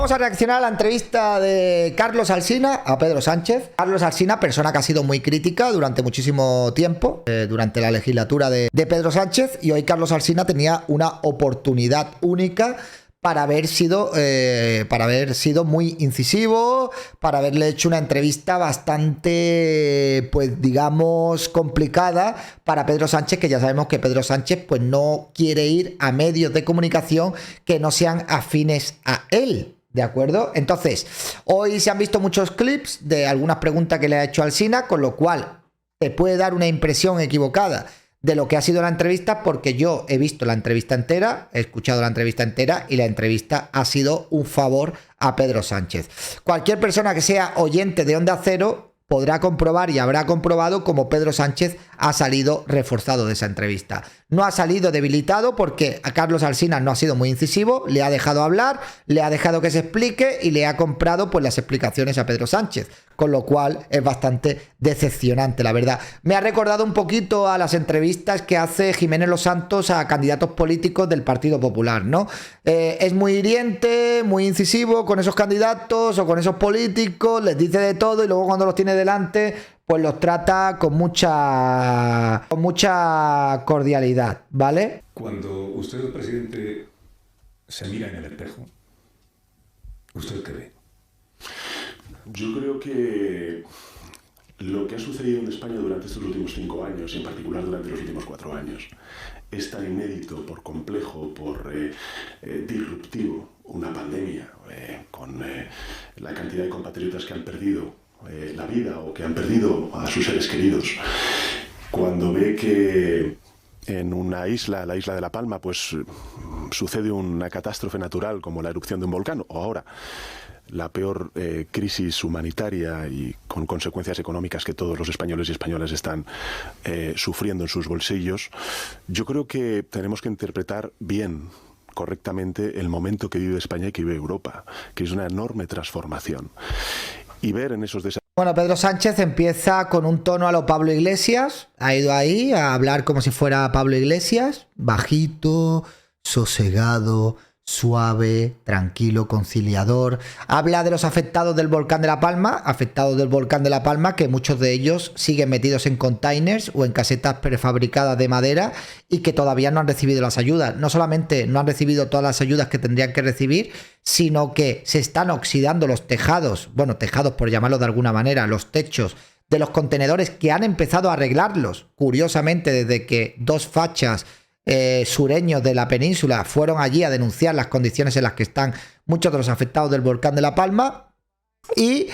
vamos a reaccionar a la entrevista de Carlos Alsina a Pedro Sánchez. Carlos Alsina, persona que ha sido muy crítica durante muchísimo tiempo, durante la legislatura de Pedro Sánchez, y hoy Carlos Alsina tenía una oportunidad única para haber sido muy incisivo, para haberle hecho una entrevista bastante, pues digamos, complicada para Pedro Sánchez, que ya sabemos que Pedro Sánchez pues no quiere ir a medios de comunicación que no sean afines a él. ¿De acuerdo? Entonces, hoy se han visto muchos clips de algunas preguntas que le ha hecho Alsina, con lo cual te puede dar una impresión equivocada de lo que ha sido la entrevista, porque yo he visto la entrevista entera, he escuchado la entrevista entera y la entrevista ha sido un favor a Pedro Sánchez. Cualquier persona que sea oyente de Onda Cero podrá comprobar y habrá comprobado cómo Pedro Sánchez ha salido reforzado de esa entrevista. No ha salido debilitado porque a Carlos Alsina no ha sido muy incisivo, le ha dejado hablar, le ha dejado que se explique y le ha comprado pues las explicaciones a Pedro Sánchez, con lo cual es bastante decepcionante, la verdad. Me ha recordado un poquito a las entrevistas que hace Jiménez Los Santos a candidatos políticos del Partido Popular, ¿no? Es muy hiriente, muy incisivo con esos candidatos o con esos políticos, les dice de todo y luego cuando los tiene delante pues los trata con mucha cordialidad, ¿vale? Cuando usted, el presidente, se mira en el espejo, ¿usted qué ve? Yo creo que lo que ha sucedido en España durante estos últimos 5 años, y en particular durante los últimos 4 años, es tan inédito, por complejo, por disruptivo, una pandemia, con la cantidad de compatriotas que han perdido la vida o que han perdido a sus seres queridos. Cuando ve que en una isla, la isla de La Palma, pues sucede una catástrofe natural como la erupción de un volcán, o ahora la peor crisis humanitaria y con consecuencias económicas que todos los españoles y españolas están sufriendo en sus bolsillos, yo creo que tenemos que interpretar bien, correctamente, el momento que vive España y que vive Europa, que es una enorme transformación. Y ver en esos desafíos. Bueno, Pedro Sánchez empieza con un tono a lo Pablo Iglesias, ha ido ahí a hablar como si fuera Pablo Iglesias, bajito, sosegado, suave, tranquilo, conciliador. Habla de los afectados del volcán de La Palma, que muchos de ellos siguen metidos en containers o en casetas prefabricadas de madera y que todavía no han recibido las ayudas. No solamente no han recibido todas las ayudas que tendrían que recibir, sino que se están oxidando los tejados, bueno, tejados por llamarlo de alguna manera, los techos de los contenedores, que han empezado a arreglarlos, curiosamente, desde que dos fachas sureños de la península fueron allí a denunciar las condiciones en las que están muchos de los afectados del volcán de La Palma. Y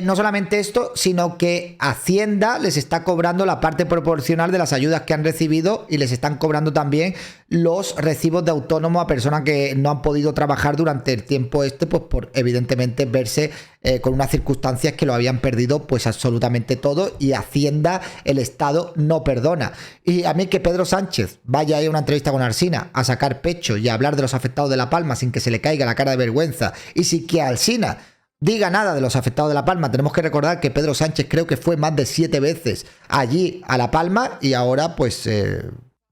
no solamente esto, sino que Hacienda les está cobrando la parte proporcional de las ayudas que han recibido y les están cobrando también los recibos de autónomo a personas que no han podido trabajar durante el tiempo pues por evidentemente verse con unas circunstancias que lo habían perdido pues absolutamente todo, y Hacienda, el Estado, no perdona. Y a mí que Pedro Sánchez vaya a ir a una entrevista con Alsina a sacar pecho y a hablar de los afectados de La Palma sin que se le caiga la cara de vergüenza, y sin que Alsina diga nada de los afectados de La Palma. Tenemos que recordar que Pedro Sánchez creo que fue más de 7 veces allí a La Palma y ahora pues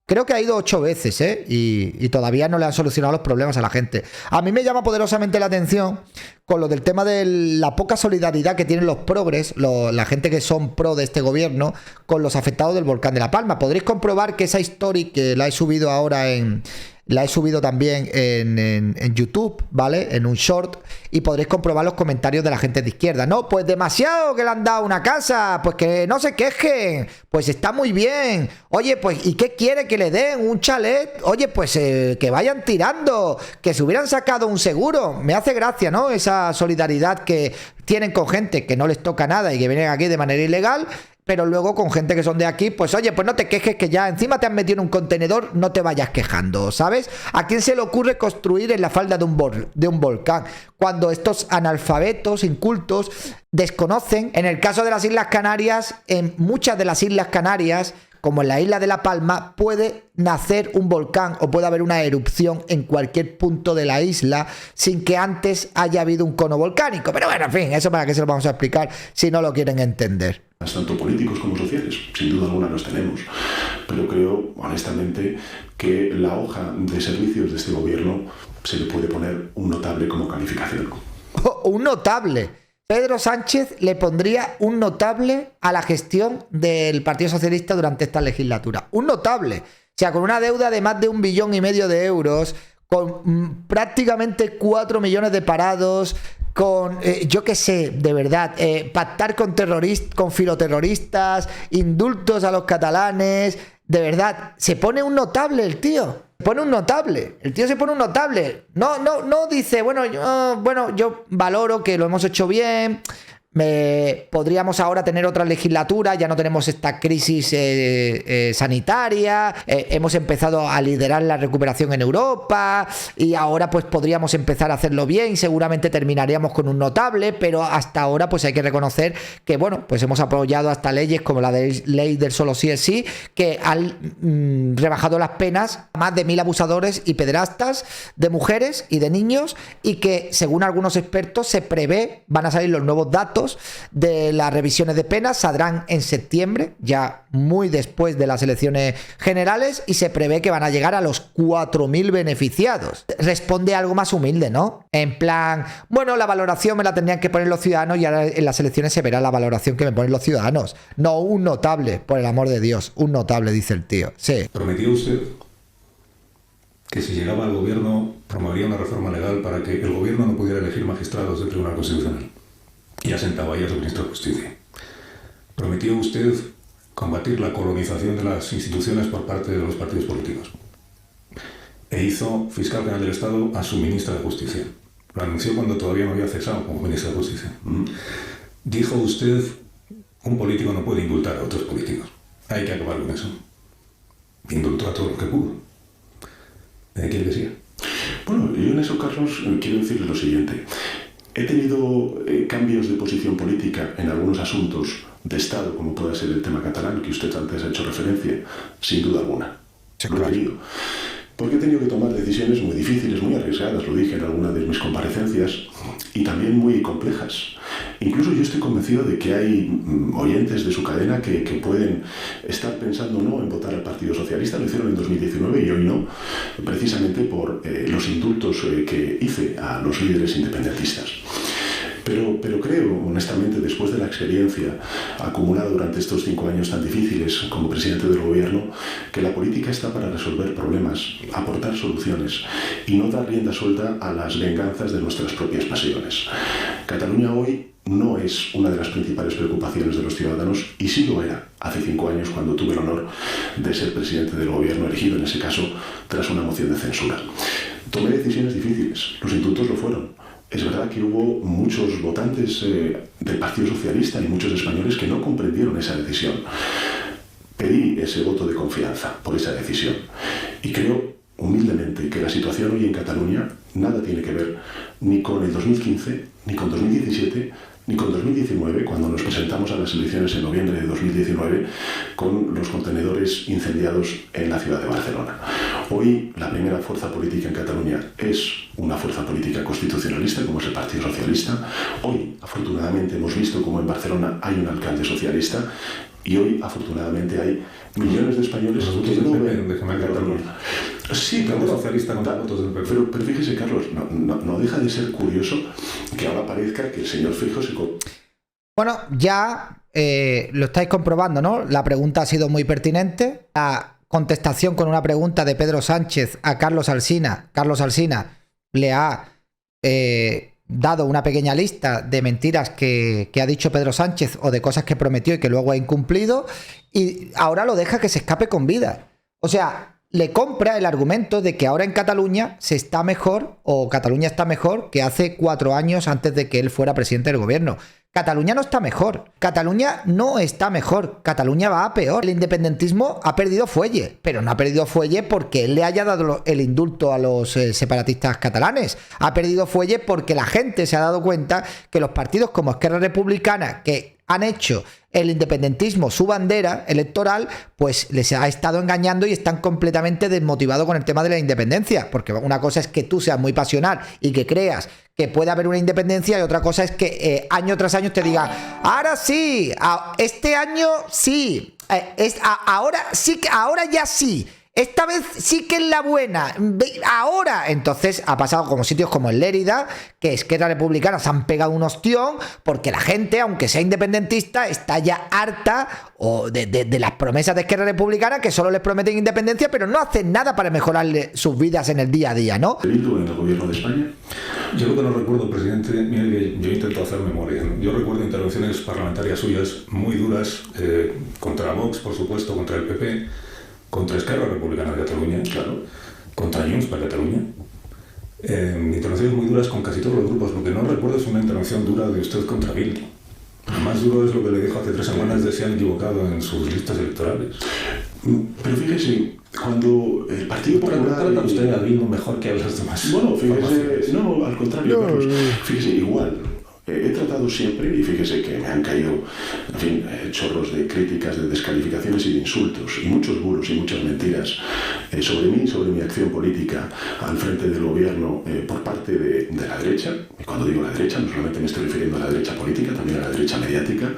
creo que ha ido 8 veces y todavía no le han solucionado los problemas a la gente. A mí me llama poderosamente la atención con lo del tema de la poca solidaridad que tienen los progres, la gente que son pro de este gobierno, con los afectados del volcán de La Palma. Podréis comprobar que esa story que la he subido ahora la he subido también en YouTube, ¿vale? En un short, y podréis comprobar los comentarios de la gente de izquierda. No, pues demasiado que le han dado una casa, pues que no se quejen, pues está muy bien. Oye, pues ¿y qué quiere que le den? ¿Un chalet? Oye, pues que vayan tirando, que se hubieran sacado un seguro. Me hace gracia, ¿no? Esa solidaridad que tienen con gente que no les toca nada y que vienen aquí de manera ilegal, pero luego con gente que son de aquí, pues oye, pues no te quejes, que ya encima te han metido en un contenedor, no te vayas quejando, ¿sabes? ¿A quién se le ocurre construir en la falda de un volcán? Cuando estos analfabetos, incultos, desconocen. En el caso de las Islas Canarias, en muchas de las Islas Canarias, como en la isla de La Palma, puede nacer un volcán o puede haber una erupción en cualquier punto de la isla sin que antes haya habido un cono volcánico. Pero bueno, en fin, eso para qué se lo vamos a explicar si no lo quieren entender. Tanto políticos como sociales, sin duda alguna los tenemos, pero creo honestamente que la hoja de servicios de este gobierno se le puede poner un notable como calificación. un notable. Pedro Sánchez le pondría un notable a la gestión del Partido Socialista durante esta legislatura. Un notable. O sea, con una deuda de más de 1,5 billones de euros, con prácticamente 4 millones de parados, con, yo qué sé, de verdad, pactar con filoterroristas, indultos a los catalanes, de verdad, se pone un notable el tío. El tío se pone un notable. No dice, bueno, yo valoro que lo hemos hecho bien. Podríamos ahora tener otra legislatura, ya no tenemos esta crisis sanitaria, hemos empezado a liderar la recuperación en Europa y ahora pues podríamos empezar a hacerlo bien y seguramente terminaríamos con un notable, pero hasta ahora pues hay que reconocer que bueno, pues hemos apoyado hasta leyes como la ley del solo sí es sí, que han rebajado las penas a más de 1.000 abusadores y pederastas de mujeres y de niños, y que según algunos expertos se prevé, van a salir los nuevos datos de las revisiones de penas, saldrán en septiembre, ya muy después de las elecciones generales, y se prevé que van a llegar a los 4.000 beneficiados. Responde a algo más humilde, ¿no? En plan, bueno, la valoración me la tendrían que poner los ciudadanos y ahora en las elecciones se verá la valoración que me ponen los ciudadanos. No, un notable, por el amor de Dios, un notable, dice el tío. Sí. Prometió usted que si llegaba al gobierno promovería una reforma legal para que el gobierno no pudiera elegir magistrados del Tribunal Constitucional. Y asentaba ahí a su ministro de Justicia. Prometió usted combatir la colonización de las instituciones por parte de los partidos políticos. E hizo fiscal general del Estado a su ministra de Justicia. Lo anunció cuando todavía no había cesado como ministra de Justicia. Dijo usted, un político no puede indultar a otros políticos. Hay que acabar con eso. Indultó a todo lo que pudo. ¿Quién decía? Bueno, yo en eso, Carlos, quiero decirle lo siguiente. He tenido cambios de posición política en algunos asuntos de Estado, como puede ser el tema catalán, que usted antes ha hecho referencia, sin duda alguna. Sí, lo he tenido. Porque he tenido que tomar decisiones muy difíciles, muy arriesgadas, lo dije en alguna de mis comparecencias, y también muy complejas. Incluso yo estoy convencido de que hay oyentes de su cadena que pueden estar pensando no en votar al Partido Socialista, lo hicieron en 2019 y hoy no, precisamente por los indultos que hice a los líderes independentistas. Pero creo, honestamente, después de la experiencia acumulada durante estos 5 años tan difíciles como presidente del gobierno, que la política está para resolver problemas, aportar soluciones y no dar rienda suelta a las venganzas de nuestras propias pasiones. Cataluña hoy no es una de las principales preocupaciones de los ciudadanos, y sí lo era hace 5 años cuando tuve el honor de ser presidente del gobierno, elegido en ese caso tras una moción de censura. Tomé decisiones difíciles, los indultos lo fueron. Es verdad que hubo muchos votantes del Partido Socialista y muchos españoles que no comprendieron esa decisión. Pedí ese voto de confianza por esa decisión y creo humildemente que la situación hoy en Cataluña nada tiene que ver ni con el 2015, ni con 2017, ni con 2019, cuando nos presentamos a las elecciones en noviembre de 2019 con los contenedores incendiados en la ciudad de Barcelona. Hoy la primera fuerza política en Cataluña es una fuerza política constitucionalista como es el Partido Socialista. Hoy, afortunadamente, hemos visto cómo en Barcelona hay un alcalde socialista y hoy, afortunadamente, hay millones de españoles que no ven a Cataluña. Sí, socialista con votos del PP. Pero fíjese, Carlos, no deja de ser curioso que ahora parezca que el señor Feijóo se... Bueno, ya lo estáis comprobando, ¿no? La pregunta ha sido muy pertinente. La contestación con una pregunta de Pedro Sánchez a Carlos Alsina. Carlos Alsina le ha dado una pequeña lista de mentiras que ha dicho Pedro Sánchez o de cosas que prometió y que luego ha incumplido, y ahora lo deja que se escape con vida. O sea, le compra el argumento de que ahora en Cataluña se está mejor, o Cataluña está mejor que hace 4 años antes de que él fuera presidente del gobierno. Cataluña no está mejor. Cataluña no está mejor. Cataluña va a peor. El independentismo ha perdido fuelle, pero no ha perdido fuelle porque él le haya dado el indulto a los separatistas catalanes. Ha perdido fuelle porque la gente se ha dado cuenta que los partidos como Esquerra Republicana, que han hecho el independentismo su bandera electoral, pues les ha estado engañando y están completamente desmotivados con el tema de la independencia. Porque una cosa es que tú seas muy pasional y que creas que puede haber una independencia, y otra cosa es que año tras año te digan, ahora sí, este año sí, ahora sí, ahora ya sí. Esta vez sí que es la buena. Ahora, entonces ha pasado como sitios como en Lérida, que Esquerra Republicana se han pegado un ostión porque la gente, aunque sea independentista, está ya harta de las promesas de Esquerra Republicana, que solo les prometen independencia, pero no hacen nada para mejorarle sus vidas en el día a día, ¿no? ¿En el gobierno de España? Yo lo que no recuerdo, presidente, mire, yo intento hacer memoria. Yo recuerdo intervenciones parlamentarias suyas muy duras contra Vox, por supuesto, contra el PP, contra Esquerra Republicana de Cataluña, claro, contra Junts per Catalunya. Intervenciones muy duras con casi todos los grupos. Lo que no recuerdo es una intervención dura de usted contra Bildu. Lo más duro es lo que le dijo hace 3 semanas de se han equivocado en sus listas electorales. Pero fíjese, cuando el Partido Popular... ¿Trata usted a Bildu mejor que a los demás? Bueno, fíjese... No, al contrario, Carlos. Fíjese, igual. He tratado siempre, y fíjese que me han caído, en fin, chorros de críticas, de descalificaciones y de insultos, y muchos bulos y muchas mentiras sobre mí, sobre mi acción política al frente del gobierno por parte de la derecha. Y cuando digo la derecha, no solamente me estoy refiriendo a la derecha política, también a la derecha mediática.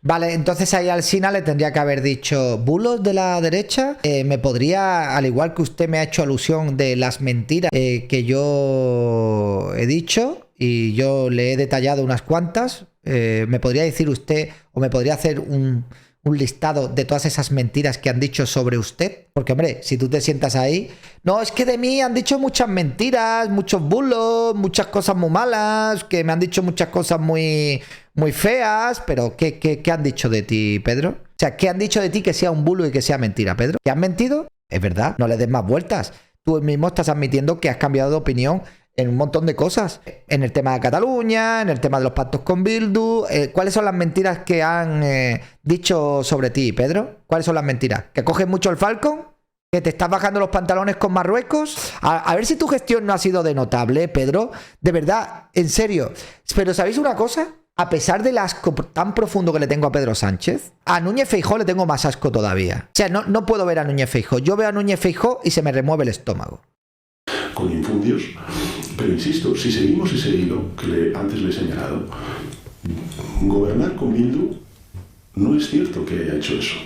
Vale, entonces ahí al Alsina le tendría que haber dicho bulos de la derecha. Me podría, al igual que usted me ha hecho alusión de las mentiras que yo he dicho, y yo le he detallado unas cuantas, ¿me podría decir usted o me podría hacer un listado de todas esas mentiras que han dicho sobre usted? Porque, hombre, si tú te sientas ahí... No, es que de mí han dicho muchas mentiras, muchos bulos, muchas cosas muy malas, que me han dicho muchas cosas muy feas, pero ¿qué han dicho de ti, Pedro? O sea, ¿qué han dicho de ti que sea un bulo y que sea mentira, Pedro? ¿Que han mentido? Es verdad, no le des más vueltas. Tú mismo estás admitiendo que has cambiado de opinión en un montón de cosas. En el tema de Cataluña, en el tema de los pactos con Bildu. ¿Cuáles son las mentiras que han dicho sobre ti, Pedro? ¿Cuáles son las mentiras? ¿Que coges mucho el Falcon? ¿Que te estás bajando los pantalones con Marruecos? A ver si tu gestión no ha sido de notable, Pedro. De verdad, en serio. Pero ¿sabéis una cosa? A pesar del asco tan profundo que le tengo a Pedro Sánchez, a Núñez Feijóo le tengo más asco todavía. O sea, no puedo ver a Núñez Feijóo. Yo veo a Núñez Feijóo y se me remueve el estómago. Con infundios, pero insisto, si seguimos ese hilo que antes le he señalado, gobernar con Bildu no es cierto que haya hecho eso.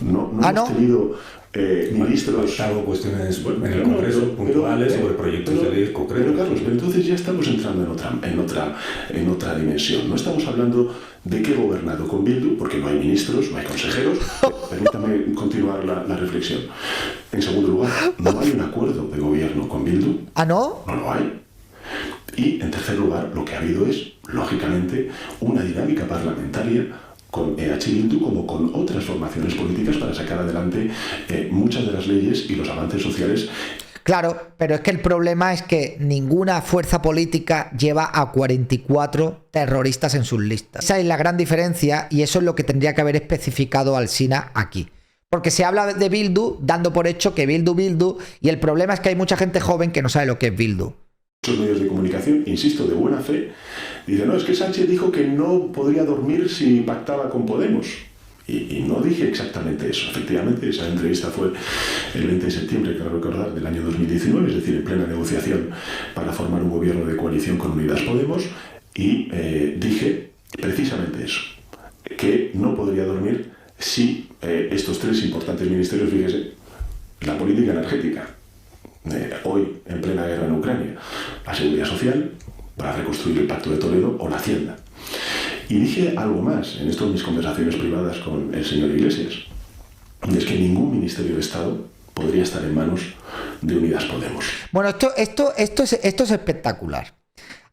No hemos tenido ministros... Hago cuestiones en el Congreso puntuales sobre proyectos de ley concretos. Pero Carlos, pero entonces ya estamos entrando en otra dimensión. No estamos hablando de que he gobernado con Bildu, porque no hay ministros, no hay consejeros. Permítame continuar la reflexión. En segundo lugar, no hay un acuerdo de gobierno con Bildu. ¿Ah, no? No lo hay. Y en tercer lugar, lo que ha habido es, lógicamente, una dinámica parlamentaria con Bildu como con otras formaciones políticas para sacar adelante muchas de las leyes y los avances sociales. Claro, pero es que el problema es que ninguna fuerza política lleva a 44 terroristas en sus listas. Esa es la gran diferencia y eso es lo que tendría que haber especificado Alsina aquí. Porque se habla de Bildu dando por hecho que Bildu, y el problema es que hay mucha gente joven que no sabe lo que es Bildu. Muchos medios de comunicación, insisto, de buena fe, dicen, no, es que Sánchez dijo que no podría dormir si pactaba con Podemos. Y no dije exactamente eso. Efectivamente, esa entrevista fue el 20 de septiembre, creo recordar, del año 2019, es decir, en plena negociación para formar un gobierno de coalición con Unidas Podemos, y dije precisamente eso, que no podría dormir si estos 3 importantes ministerios, fíjese, la política energética, hoy en plena guerra en Ucrania, la seguridad social, para reconstruir el Pacto de Toledo, o la Hacienda. Y dije algo más en estas mis conversaciones privadas con el señor Iglesias, y es que ningún ministerio de Estado podría estar en manos de Unidas Podemos. Bueno, esto es espectacular.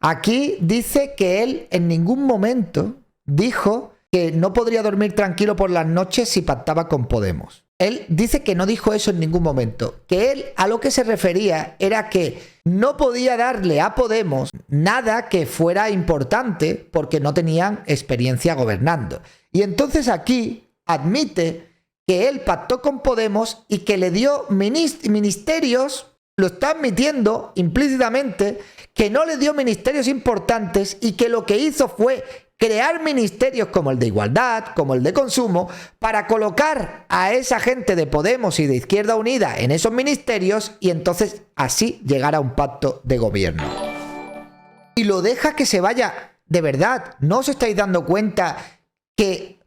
Aquí dice que él en ningún momento dijo que no podría dormir tranquilo por las noches si pactaba con Podemos. Él dice que no dijo eso en ningún momento, que él a lo que se refería era que no podía darle a Podemos nada que fuera importante porque no tenían experiencia gobernando. Y entonces aquí admite que él pactó con Podemos y que le dio ministerios, lo está admitiendo implícitamente, que no le dio ministerios importantes y que lo que hizo fue crear ministerios como el de Igualdad, como el de Consumo, para colocar a esa gente de Podemos y de Izquierda Unida en esos ministerios y entonces así llegar a un pacto de gobierno. Y lo deja que se vaya. De verdad, ¿no os estáis dando cuenta que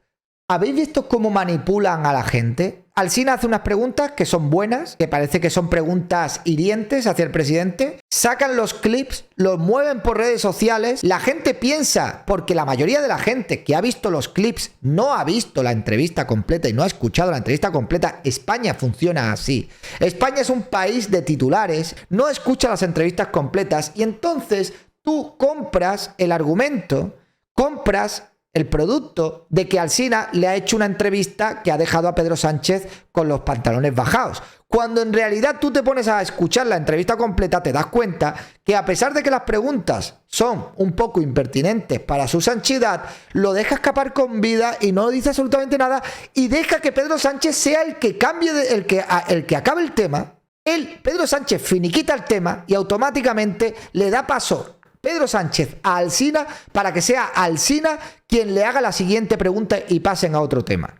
habéis visto cómo manipulan a la gente? Alsina hace unas preguntas que son buenas, que parece que son preguntas hirientes hacia el presidente. Sacan los clips, los mueven por redes sociales. La gente piensa, porque la mayoría de la gente que ha visto los clips no ha visto la entrevista completa y no ha escuchado la entrevista completa. España funciona así. España es un país de titulares, no escucha las entrevistas completas y entonces tú compras el argumento, compras el producto de que Alsina le ha hecho una entrevista que ha dejado a Pedro Sánchez con los pantalones bajados. Cuando en realidad tú te pones a escuchar la entrevista completa, te das cuenta que a pesar de que las preguntas son un poco impertinentes para su sanchidad, lo deja escapar con vida y no dice absolutamente nada y deja que Pedro Sánchez sea el que cambie, el que acabe el tema. Pedro Sánchez finiquita el tema y automáticamente le da paso Pedro Sánchez a Alsina para que sea Alsina quien le haga la siguiente pregunta y pasen a otro tema.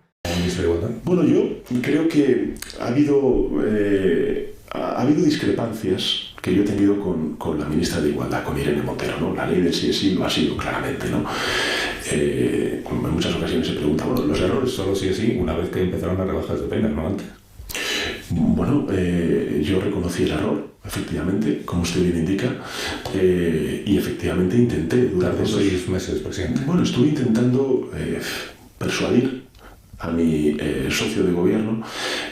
Bueno, yo creo que ha habido discrepancias que yo he tenido con la ministra de Igualdad, con Irene Montero, ¿no? La ley del sí es sí lo ha sido claramente, ¿no? En muchas ocasiones se pregunta, bueno, los errores solo sí es sí una vez que empezaron las rebajas de penas, no antes. Bueno, yo reconocí el error, efectivamente, como usted bien indica, y efectivamente intenté durante 6 meses, presidente. Bueno, estuve intentando persuadir a mi socio de gobierno,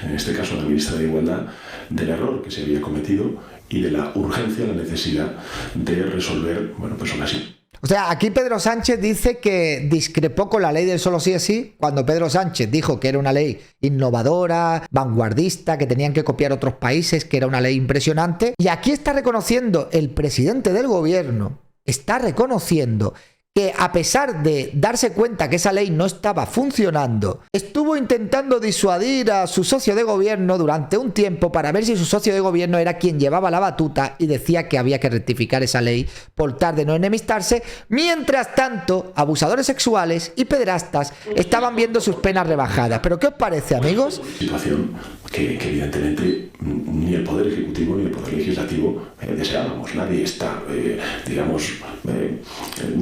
en este caso la ministra de Igualdad, del error que se había cometido y de la urgencia, la necesidad de resolver, bueno, pues una situación. O sea, aquí Pedro Sánchez dice que discrepó con la ley del solo sí es sí, cuando Pedro Sánchez dijo que era una ley innovadora, vanguardista, que tenían que copiar otros países, que era una ley impresionante. Y aquí está reconociendo el presidente del gobierno, está reconociendo que a pesar de darse cuenta que esa ley no estaba funcionando, estuvo intentando disuadir a su socio de gobierno durante un tiempo para ver si su socio de gobierno era quien llevaba la batuta y decía que había que rectificar esa ley por tal de no enemistarse. Mientras tanto, abusadores sexuales y pederastas estaban viendo sus penas rebajadas. ¿Pero qué os parece, amigos? Situación que evidentemente ni el Poder Ejecutivo ni el Poder Legislativo deseábamos. Nadie está,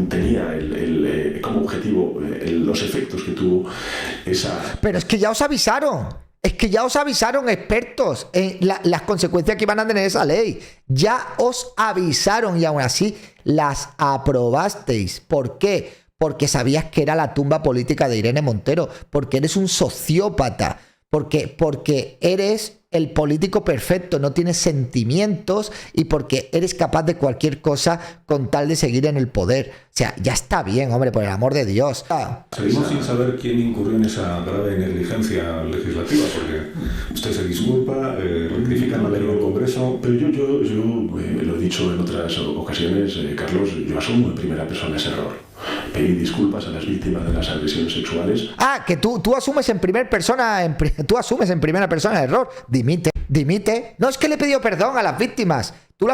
tenía como objetivo los efectos que tuvo esa... Pero es que ya os avisaron. Es que ya os avisaron expertos en las consecuencias que iban a tener esa ley. Ya os avisaron y aún así las aprobasteis. ¿Por qué? Porque sabías que era la tumba política de Irene Montero. Porque eres un sociópata. Porque eres el político perfecto, no tienes sentimientos y porque eres capaz de cualquier cosa con tal de seguir en el poder. O sea, ya está bien, hombre, por el amor de Dios. Seguimos sin saber quién incurrió en esa grave negligencia legislativa, porque usted se disculpa, rectifica la ley del Congreso. Pero yo lo he dicho en otras ocasiones, Carlos, yo asumo en primera persona ese error. Pedir disculpas a las víctimas de las agresiones sexuales. Ah, que tú asumes en primera persona, tú asumes en primera persona el error. Dimite. No es que le he pedido perdón a las víctimas. Tú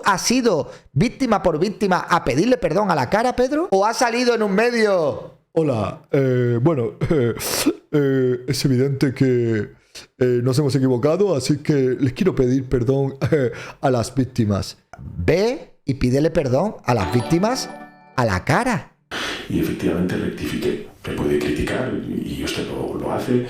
has sido víctima por víctima a pedirle perdón a la cara, Pedro. ¿O has salido en un medio? Hola, es evidente que nos hemos equivocado, así que les quiero pedir perdón a las víctimas. Ve y pídele perdón a las víctimas a la cara. Y efectivamente rectifiqué. Se puede criticar y usted lo hace.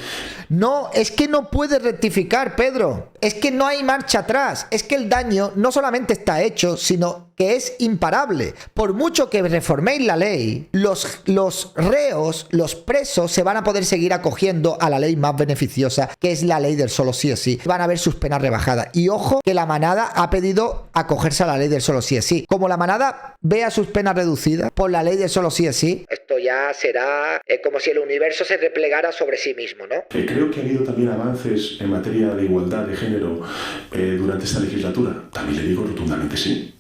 No, es que no puede rectificar, Pedro. Es que no hay marcha atrás. Es que el daño no solamente está hecho, sino que es imparable. Por mucho que reforméis la ley, los reos, los presos, se van a poder seguir acogiendo a la ley más beneficiosa, que es la ley del solo sí es sí. Van a ver sus penas rebajadas. Y ojo, que la manada ha pedido acogerse a la ley del solo sí es sí. Como la manada vea sus penas reducidas por la ley del solo sí es sí, esto ya será como si el universo se replegara sobre sí mismo, ¿no? Creo que ha habido también avances en materia de igualdad de género durante esta legislatura. También le digo rotundamente sí.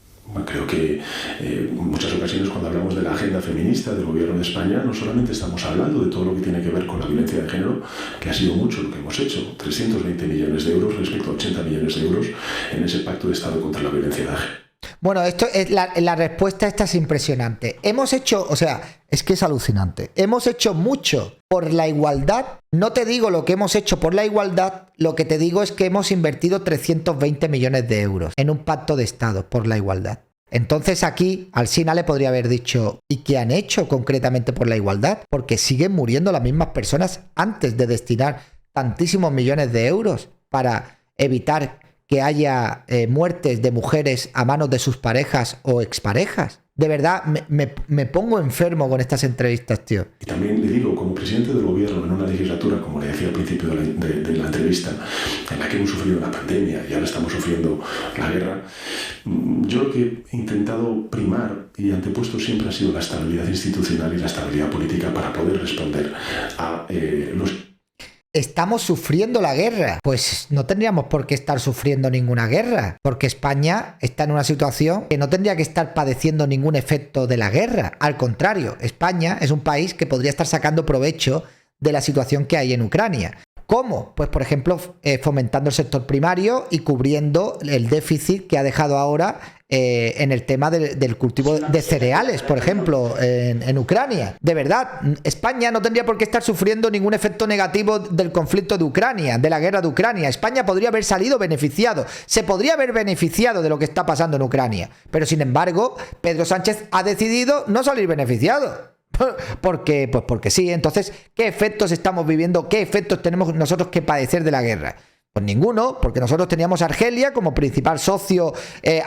Creo que en muchas ocasiones cuando hablamos de la agenda feminista del gobierno de España no solamente estamos hablando de todo lo que tiene que ver con la violencia de género, que ha sido mucho lo que hemos hecho, 320 millones de euros respecto a 80 millones de euros en ese pacto de Estado contra la violencia de género. Bueno, esto es la respuesta esta es impresionante. Hemos hecho, o sea, es que es alucinante. Hemos hecho mucho por la igualdad. No te digo lo que hemos hecho por la igualdad, lo que te digo es que hemos invertido 320 millones de euros en un pacto de Estado por la igualdad. Entonces aquí Alsina le podría haber dicho, ¿y qué han hecho concretamente por la igualdad? Porque siguen muriendo las mismas personas antes de destinar tantísimos millones de euros para evitar que haya muertes de mujeres a manos de sus parejas o exparejas. De verdad, me pongo enfermo con estas entrevistas, tío. Y también le digo, como presidente del gobierno en una legislatura, como le decía al principio de la entrevista, en la que hemos sufrido una pandemia y ahora estamos sufriendo la guerra, yo lo que he intentado primar y antepuesto siempre ha sido la estabilidad institucional y la estabilidad política para poder responder a los... ¿Estamos sufriendo la guerra? Pues no tendríamos por qué estar sufriendo ninguna guerra, porque España está en una situación que no tendría que estar padeciendo ningún efecto de la guerra. Al contrario, España es un país que podría estar sacando provecho de la situación que hay en Ucrania. ¿Cómo? Pues por ejemplo, fomentando el sector primario y cubriendo el déficit que ha dejado ahora en el tema del cultivo de cereales, por ejemplo, en Ucrania. De verdad, España no tendría por qué estar sufriendo ningún efecto negativo del conflicto de Ucrania, de la guerra de Ucrania. España podría haber salido beneficiado, se podría haber beneficiado de lo que está pasando en Ucrania. Pero sin embargo, Pedro Sánchez ha decidido no salir beneficiado. Porque sí. Entonces, ¿qué efectos estamos viviendo? ¿Qué efectos tenemos nosotros que padecer de la guerra? Pues ninguno, porque nosotros teníamos Argelia como principal socio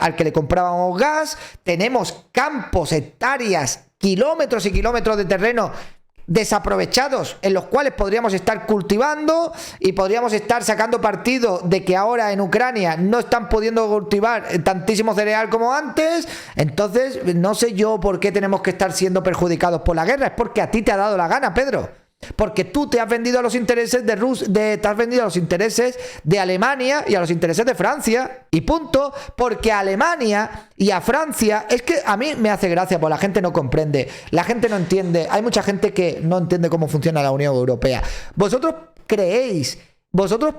al que le comprábamos gas, tenemos campos, hectáreas, kilómetros y kilómetros de terreno desaprovechados en los cuales podríamos estar cultivando y podríamos estar sacando partido de que ahora en Ucrania no están pudiendo cultivar tantísimo cereal como antes. Entonces no sé yo por qué tenemos que estar siendo perjudicados por la guerra. Es porque a ti te ha dado la gana, Pedro. Porque tú te has vendido a los intereses te has vendido a los intereses de Alemania y a los intereses de Francia. Y punto. Porque a Alemania y a Francia, es que a mí me hace gracia, porque la gente no comprende, la gente no entiende. Hay mucha gente que no entiende cómo funciona la Unión Europea. Vosotros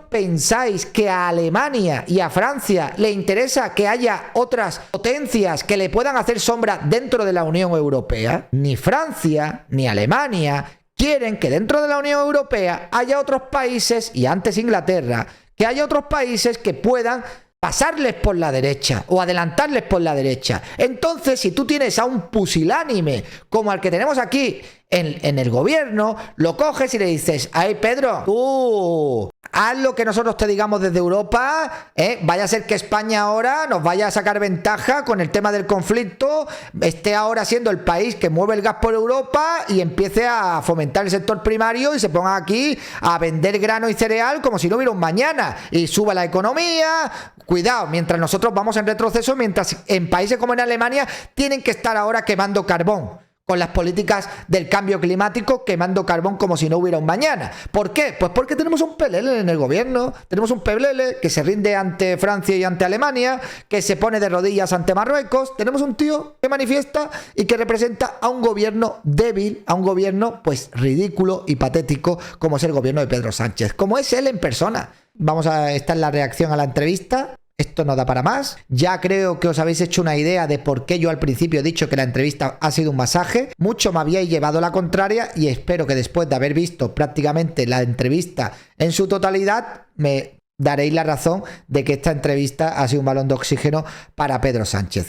pensáis que a Alemania y a Francia le interesa que haya otras potencias que le puedan hacer sombra dentro de la Unión Europea. Ni Francia ni Alemania quieren que dentro de la Unión Europea haya otros países, y antes Inglaterra, que haya otros países que puedan pasarles por la derecha o adelantarles por la derecha. Entonces, si tú tienes a un pusilánime como al que tenemos aquí en el gobierno, lo coges y le dices: ay, Pedro, tú haz lo que nosotros te digamos desde Europa, vaya a ser que España ahora nos vaya a sacar ventaja con el tema del conflicto, esté ahora siendo el país que mueve el gas por Europa y empiece a fomentar el sector primario y se ponga aquí a vender grano y cereal como si no hubiera un mañana y suba la economía. Cuidado, mientras nosotros vamos en retroceso, mientras en países como en Alemania tienen que estar ahora quemando carbón con las políticas del cambio climático, quemando carbón como si no hubiera un mañana. ¿Por qué? Pues porque tenemos un pelele en el gobierno, tenemos un pelele que se rinde ante Francia y ante Alemania, que se pone de rodillas ante Marruecos, tenemos un tío que manifiesta y que representa a un gobierno débil, a un gobierno pues ridículo y patético como es el gobierno de Pedro Sánchez, como es él en persona. Esta es la reacción a la entrevista. Esto no da para más. Ya creo que os habéis hecho una idea de por qué yo al principio he dicho que la entrevista ha sido un masaje. Mucho me habíais llevado la contraria y espero que después de haber visto prácticamente la entrevista en su totalidad me daréis la razón de que esta entrevista ha sido un balón de oxígeno para Pedro Sánchez.